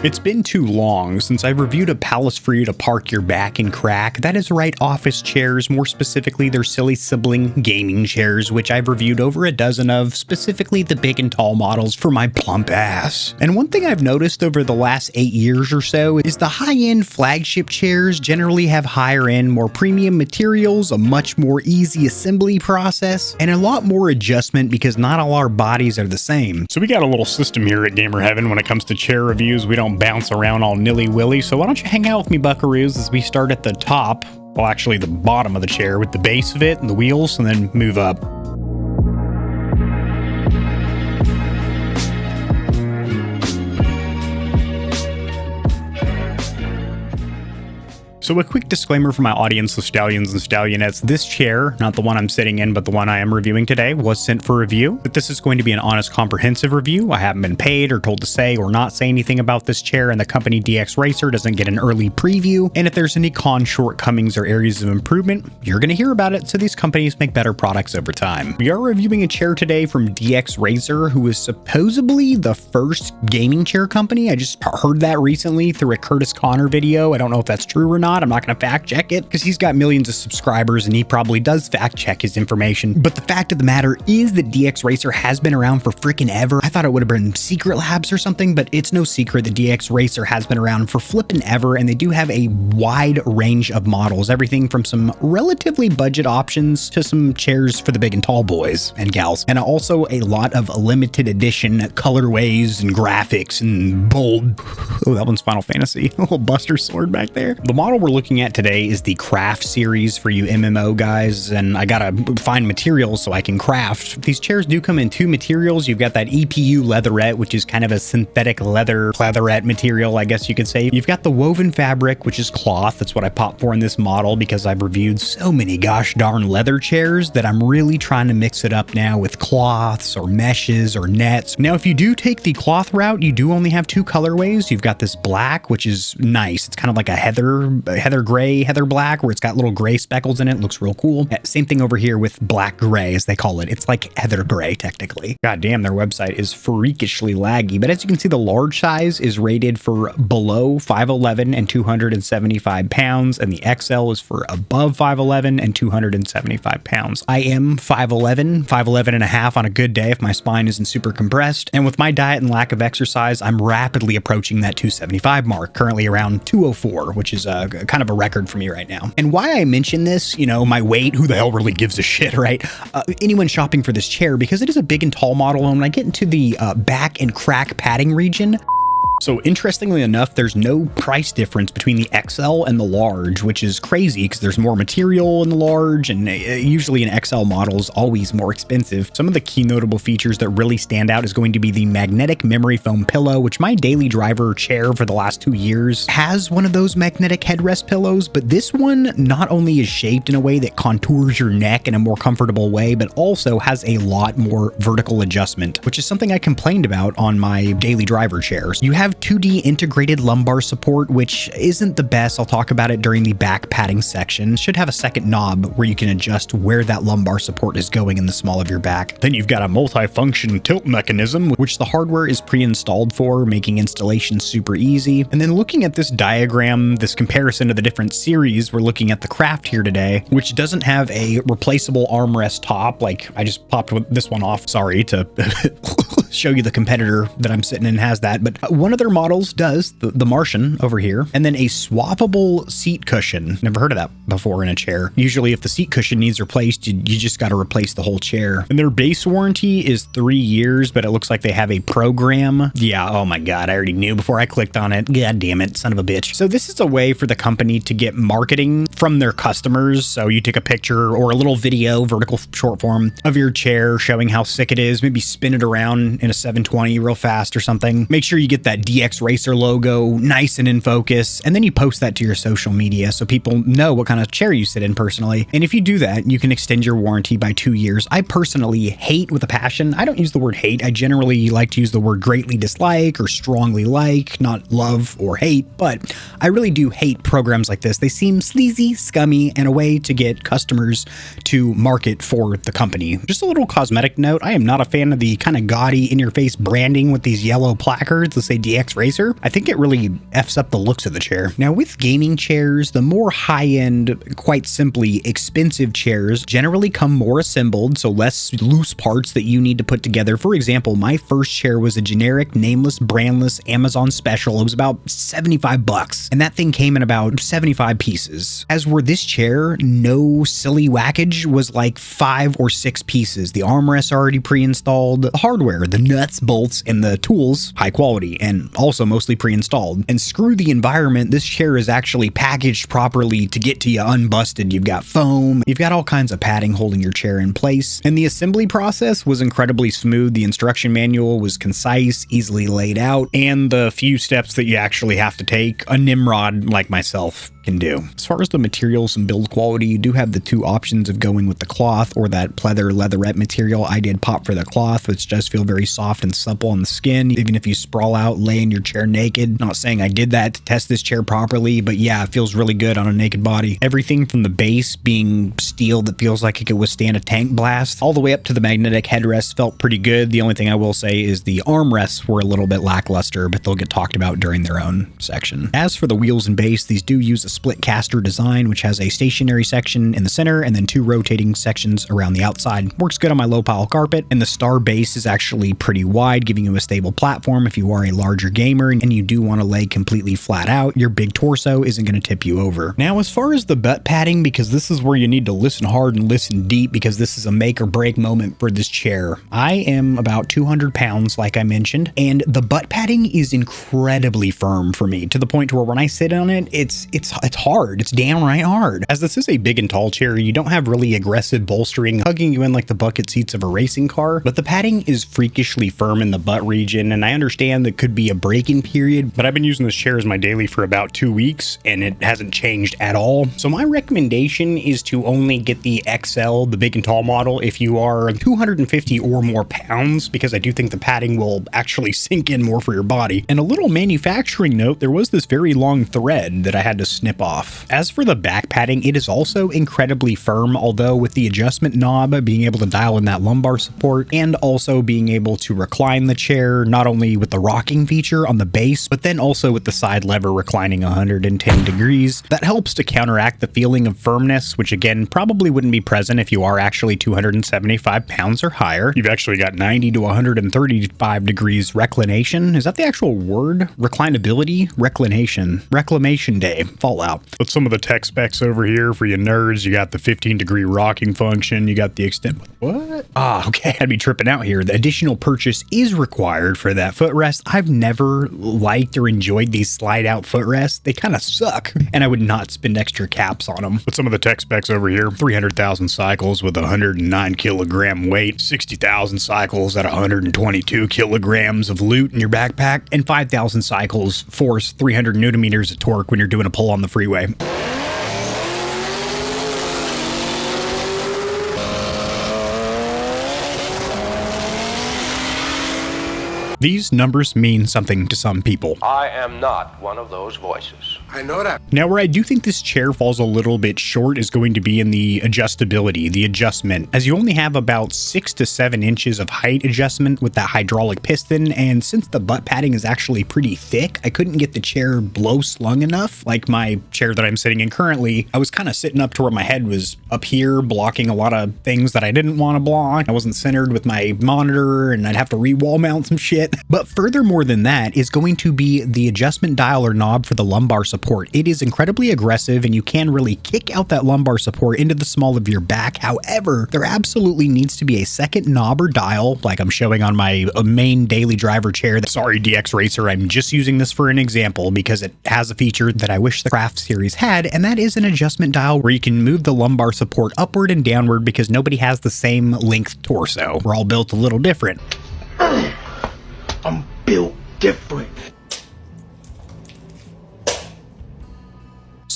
It's been too long since I reviewed a palace for you to park your back and crack. That is right, office chairs, more specifically their silly sibling gaming chairs, which I've reviewed over a dozen of, specifically the big and tall models for my plump ass. And one thing I've noticed over the last 8 years or so is the high-end flagship chairs generally have higher end, more premium materials, a much more easy assembly process, and a lot more adjustment because not all our bodies are the same. So we got a little system here at Gamer Heaven when it comes to chair reviews. We don't bounce around all nilly-willy, so why don't you hang out with me, buckaroos, as we start at the top, well actually the bottom of the chair with the base of it and the wheels, and then move up. So a quick disclaimer for my audience, the Stallions and Stallionettes. This chair, not the one I'm sitting in, but the one I am reviewing today, was sent for review. But this is going to be an honest, comprehensive review. I haven't been paid or told to say or not say anything about this chair, and the company DXRacer doesn't get an early preview. And if there's any shortcomings or areas of improvement, you're going to hear about it, so these companies make better products over time. We are reviewing a chair today from DXRacer, who is supposedly the first gaming chair company. I just heard that recently through a Curtis Connor video. I don't know if that's true or not. I'm not going to fact check it because he's got millions of subscribers and he probably does fact check his information. But the fact of the matter is that DXRacer has been around for freaking ever. I thought it would have been Secret Labs or something, but it's no secret that DXRacer has been around for flipping ever, and they do have a wide range of models, everything from some relatively budget options to some chairs for the big and tall boys and gals, and also a lot of limited edition colorways and graphics and bold. Oh, that one's Final Fantasy. A little Buster Sword back there. The model we're looking at today is the Craft series for you MMO guys, and I gotta find materials so I can craft. These chairs do come in two materials. You've got that EPU leatherette, which is kind of a synthetic leatherette material, I guess you could say. You've got the woven fabric, which is cloth. That's what I popped for in this model because I've reviewed so many gosh darn leather chairs that I'm really trying to mix it up now with cloths or meshes or nets. Now, if you do take the cloth route, you do only have two colorways. You've got this black, which is nice. It's kind of like a heather gray, heather black, where it's got little gray speckles in it. Looks real cool. Same thing over here with black gray, as they call it. It's like heather gray, technically. God damn, their website is freakishly laggy. But as you can see, the large size is rated for below 5'11 and 275 pounds, and the XL is for above 5'11 and 275 pounds. I am 5'11 and a half on a good day if my spine isn't super compressed. And with my diet and lack of exercise, I'm rapidly approaching that 275 mark, currently around 204, which is kind of a record for me right now. And why I mention this, you know, my weight, who the hell really gives a shit, right? Anyone shopping for this chair, because it is a big and tall model, and when I get into the back and crack padding region, so interestingly enough, there's no price difference between the XL and the large, which is crazy because there's more material in the large, and usually an XL model is always more expensive. Some of the key notable features that really stand out is going to be the magnetic memory foam pillow, which my daily driver chair for the last 2 years has one of those magnetic headrest pillows, but this one not only is shaped in a way that contours your neck in a more comfortable way, but also has a lot more vertical adjustment, which is something I complained about on my daily driver chairs. You have 2D integrated lumbar support, which isn't the best. I'll talk about it during the back padding section. It should have a second knob where you can adjust where that lumbar support is going in the small of your back. Then you've got a multi-function tilt mechanism, which the hardware is pre-installed for, making installation super easy. And then looking at this diagram, this comparison to the different series, we're looking at the Craft here today, which doesn't have a replaceable armrest top. Like, I just popped this one off, sorry, to show you the competitor that I'm sitting in has that, but one of their models does, the Martian over here, and then a swappable seat cushion. Never heard of that before in a chair. Usually if the seat cushion needs replaced, you just got to replace the whole chair. And their base warranty is 3 years, but it looks like they have a program. Yeah, oh my God, I already knew before I clicked on it. God damn it, son of a bitch. So this is a way for the company to get marketing from their customers. So you take a picture or a little video, vertical short form of your chair showing how sick it is, maybe spin it around in a 720 real fast or something. Make sure you get that DXRacer logo nice and in focus, and then you post that to your social media so people know what kind of chair you sit in personally. And if you do that, you can extend your warranty by 2 years. I personally hate with a passion. I don't use the word hate. I generally like to use the word greatly dislike or strongly like, not love or hate, but I really do hate programs like this. They seem sleazy, sneaky, scummy, and a way to get customers to market for the company. Just a little cosmetic note, I am not a fan of the kind of gaudy in-your-face branding with these yellow placards that say DXRacer. I think it really F's up the looks of the chair. Now with gaming chairs, the more high-end, quite simply expensive chairs generally come more assembled, so less loose parts that you need to put together. For example, my first chair was a generic, nameless, brandless Amazon special. It was about 75 bucks, and that thing came in about 75 pieces. As were this chair, no silly whackage, was like 5 or 6 pieces. The armrests already pre-installed, the hardware, the nuts, bolts, and the tools, high quality, and also mostly pre-installed. And screw the environment, this chair is actually packaged properly to get to you unbusted. You've got foam, you've got all kinds of padding holding your chair in place, and the assembly process was incredibly smooth. The instruction manual was concise, easily laid out, and the few steps that you actually have to take, a Nimrod like myself can do. As far as the materials and build quality, you do have the two options of going with the cloth or that pleather leatherette material. I did pop for the cloth, which does feel very soft and supple on the skin, even if you sprawl out, lay in your chair naked. Not saying I did that to test this chair properly, but yeah, it feels really good on a naked body. Everything from the base being steel that feels like it could withstand a tank blast, all the way up to the magnetic headrest felt pretty good. The only thing I will say is the armrests were a little bit lackluster, but they'll get talked about during their own section. As for the wheels and base, these do use a split caster design, which has a stationary section in the center and then 2 rotating sections around the outside. Works good on my low pile carpet, and the star base is actually pretty wide, giving you a stable platform if you are a larger gamer and you do want to lay completely flat out. Your big torso isn't going to tip you over. Now, as far as the butt padding, because this is where you need to listen hard and listen deep, because this is a make or break moment for this chair. I am about 200 pounds, like I mentioned, and the butt padding is incredibly firm for me, to the point to where when I sit on it, it's hard. It's downright hard. As this is a big and tall chair, you don't have really aggressive bolstering hugging you in like the bucket seats of a racing car, but the padding is freakishly firm in the butt region, and I understand that could be a break-in period, but I've been using this chair as my daily for about 2 weeks, and it hasn't changed at all. So my recommendation is to only get the XL, the big and tall model, if you are 250 or more pounds, because I do think the padding will actually sink in more for your body. And a little manufacturing note, there was this very long thread that I had to snip off. As for the back padding, it is also incredibly firm, although with the adjustment knob being able to dial in that lumbar support and also being able to recline the chair, not only with the rocking feature on the base, but then also with the side lever reclining 110 degrees. That helps to counteract the feeling of firmness, which again, probably wouldn't be present if you are actually 275 pounds or higher. You've actually got 90 to 135 degrees reclination. Is that the actual word? Reclinability? Reclination. Reclamation day. Fallout. With some of the tech specs over here for you nerds, you got the 15-degree rocking function, you got the extent. What? Ah, okay. I'd be tripping out here. The additional purchase is required for that footrest. I've never liked or enjoyed these slide-out footrests. They kind of suck, and I would not spend extra caps on them. With some of the tech specs over here, 300,000 cycles with 109 kilogram weight, 60,000 cycles at 122 kilograms of loot in your backpack, and 5,000 cycles force 300 newton meters of torque when you're doing a pull on the freeway. These numbers mean something to some people. I am not one of those voices. I know that. Now, where I do think this chair falls a little bit short is going to be in the adjustability, the adjustment, as you only have about 6 to 7 inches of height adjustment with that hydraulic piston, and since the butt padding is actually pretty thick, I couldn't get the chair blow slung enough. Like my chair that I'm sitting in currently, I was kind of sitting up to where my head was up here, blocking a lot of things that I didn't want to block. I wasn't centered with my monitor, and I'd have to re-wall mount some shit. But furthermore than that is going to be the adjustment dial or knob for the lumbar support. It is incredibly aggressive, and you can really kick out that lumbar support into the small of your back. However, there absolutely needs to be a second knob or dial, like I'm showing on my main daily driver chair. Sorry, DXRacer, I'm just using this for an example because it has a feature that I wish the Craft series had, and that is an adjustment dial where you can move the lumbar support upward and downward because nobody has the same length torso. We're all built a little different. I'm built different.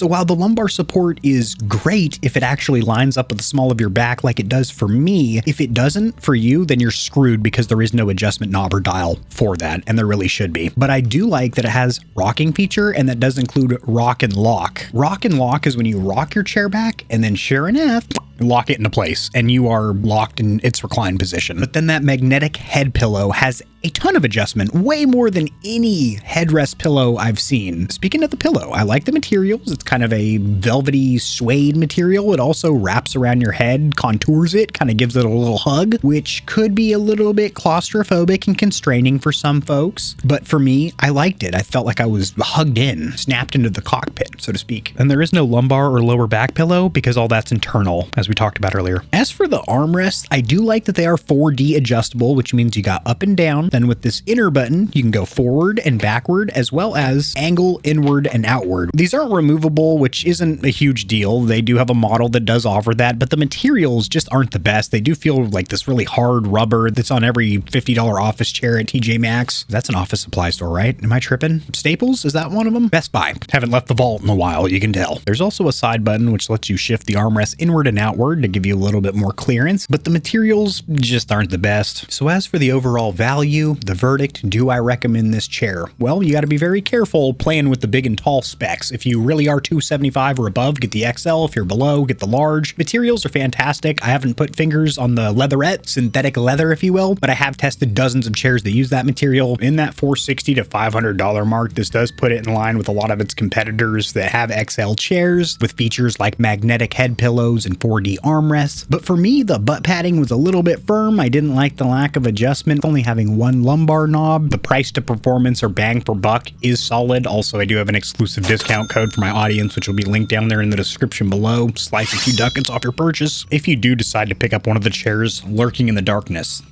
So while the lumbar support is great if it actually lines up with the small of your back like it does for me, if it doesn't for you, then you're screwed because there is no adjustment knob or dial for that, and there really should be. But I do like that it has rocking feature, and that does include rock and lock. Rock and lock is when you rock your chair back and then sure enough, lock it into place and you are locked in its reclined position. But then that magnetic head pillow has a ton of adjustment, way more than any headrest pillow I've seen. Speaking of the pillow, I like the materials. It's kind of a velvety suede material. It also wraps around your head, contours it, kind of gives it a little hug, which could be a little bit claustrophobic and constraining for some folks. But for me, I liked it. I felt like I was hugged in, snapped into the cockpit, so to speak. And there is no lumbar or lower back pillow because all that's internal, as we talked about earlier. As for the armrests, I do like that they are 4D adjustable, which means you got up and down. Then with this inner button, you can go forward and backward, as well as angle inward and outward. These aren't removable, which isn't a huge deal. They do have a model that does offer that, but the materials just aren't the best. They do feel like this really hard rubber that's on every $50 office chair at TJ Maxx. That's an office supply store, right? Am I tripping? Staples? Is that one of them? Best Buy. Haven't left the vault in a while, you can tell. There's also a side button which lets you shift the armrest inward and outward to give you a little bit more clearance, but the materials just aren't the best. So as for the overall value, the verdict, do I recommend this chair? Well, you got to be very careful playing with the big and tall specs. If you really are 275 or above, get the XL. If you're below, get the large. Materials are fantastic. I haven't put fingers on the leatherette, synthetic leather, if you will, but I have tested dozens of chairs that use that material. In that $460 to $500 mark, this does put it in line with a lot of its competitors that have XL chairs with features like magnetic head pillows and 4D armrests. But for me, the butt padding was a little bit firm. I didn't like the lack of adjustment, only having one lumbar knob. The price to performance or bang for buck is solid. Also, I do have an exclusive discount code for my audience, which will be linked down there in the description below. Slice a few ducats off your purchase if you do decide to pick up one of the chairs lurking in the darkness.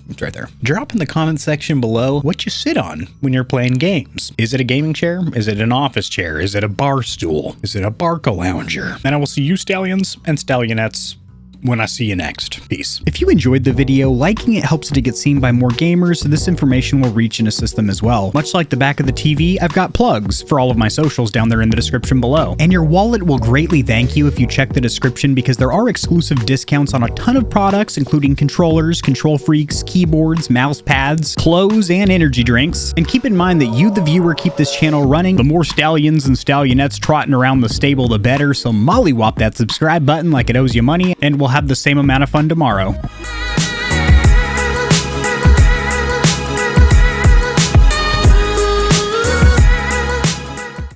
It's right there. Drop in the comment section below what you sit on when you're playing games. Is it a gaming chair? Is it an office chair? Is it a bar stool? Is it a Barca lounger? And I will see you stallions and stallionettes when I see you next. Peace. If you enjoyed the video, liking it helps it to get seen by more gamers, so this information will reach and assist them as well. Much like the back of the TV, I've got plugs for all of my socials down there in the description below. And your wallet will greatly thank you if you check the description, because there are exclusive discounts on a ton of products, including controllers, KontrolFreeks, keyboards, mouse pads, clothes, and energy drinks. And keep in mind that you, the viewer, keep this channel running. The more stallions and stallionettes trotting around the stable, the better, so mollywop that subscribe button like it owes you money, and we'll have the same amount of fun tomorrow.